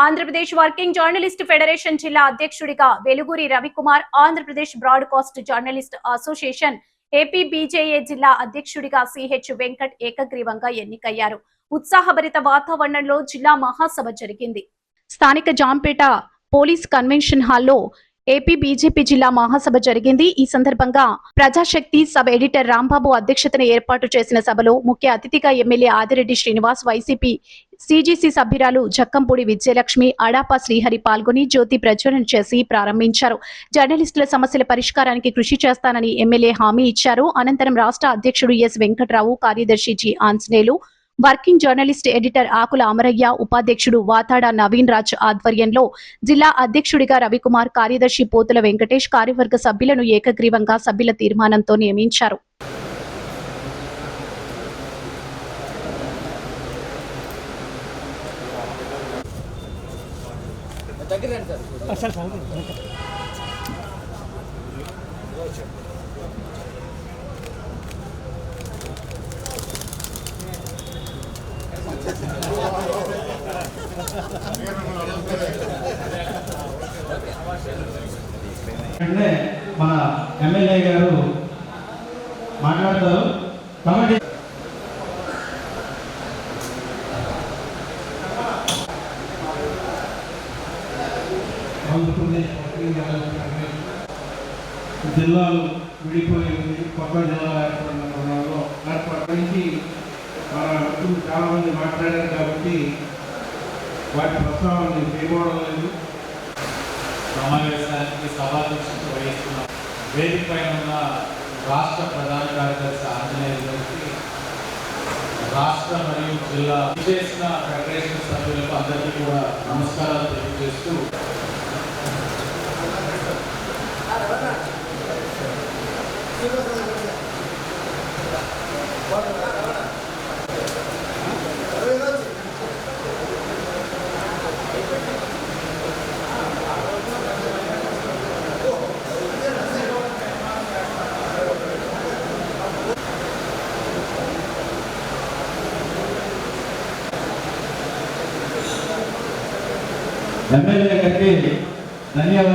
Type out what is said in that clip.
Andhra Pradesh working journalist federation జిల్లా అధ్యక్షుడిగా Veluguri Ravikumar, Andhra Pradesh broadcast journalist association APBJA జిల్లా అధ్యక్షుడిగా సిహెచ్ వెంకట్ ఏకగ్రీవంగా ఎన్నికయ్యారు. ఉత్సాహభరిత వాతావరణంలో జిల్లా మహాసభ జరిగింది. స్థానిక జాంపేట పోలీస్ కన్వెన్షన్ హాల్లో ఏపీ బీజేపీ జిల్లా మహాసభ జరిగింది. ఈ సందర్భంగా ప్రజాశక్తి సబ్ ఎడిటర్ రాంబాబు అధ్యక్షతన ఏర్పాటు చేసిన సభలో ముఖ్య అతిథిగా MLA Adireddy Srinivas, YCP CGC సభ్యురాలు జక్కంపూడి విజయలక్ష్మి, అడాపా శ్రీహరి పాల్గొని జ్యోతి ప్రజ్వలన చేసి ప్రారంభించారు. జర్నలిస్టుల సమస్యల పరిష్కారానికి కృషి చేస్తానని ఎమ్మెల్యే హామీ ఇచ్చారు. అనంతరం రాష్ట్ర అధ్యక్షుడు ఎస్ వెంకట్రావు, కార్యదర్శి G Anjaneyulu, working journalist editor Akula Amaraiah, ఉపాధ్యక్షుడు వాతాడ నవీన్ రాజ్ ఆధ్వర్యంలో జిల్లా అధ్యక్షుడిగా రవికుమార్, కార్యదర్శి పోతుల వెంకటేష్, కార్యవర్గ సభ్యులను ఏకగ్రీవంగా సభ్యుల తీర్మానంతో నియమించారు. మన ఎమ్మెల్యే గారు మాట్లాడతారు. కాబట్టి జిల్లాలు విడిపోయింది, కొత్త జిల్లాలు ఏర్పడిన నుంచి మన చాలా మంది మాట్లాడారు కాబట్టి వాటి ప్రస్తావన చేయబోవడం లేదు. సమావేశానికి సభాధ్యక్షత వహిస్తున్న వేదిక పైన ఉన్న రాష్ట్ర ప్రధాన కార్యదర్శి ఆంజనేయులు గారికి, రాష్ట్ర మరియు జిల్లా చేసిన ఫెడరేషన్ సభ్యులకు అందరికీ కూడా నమస్కారాలు తెలియజేస్తూ ఎమ్మెల్యే గారికి ధన్యవాదాలు.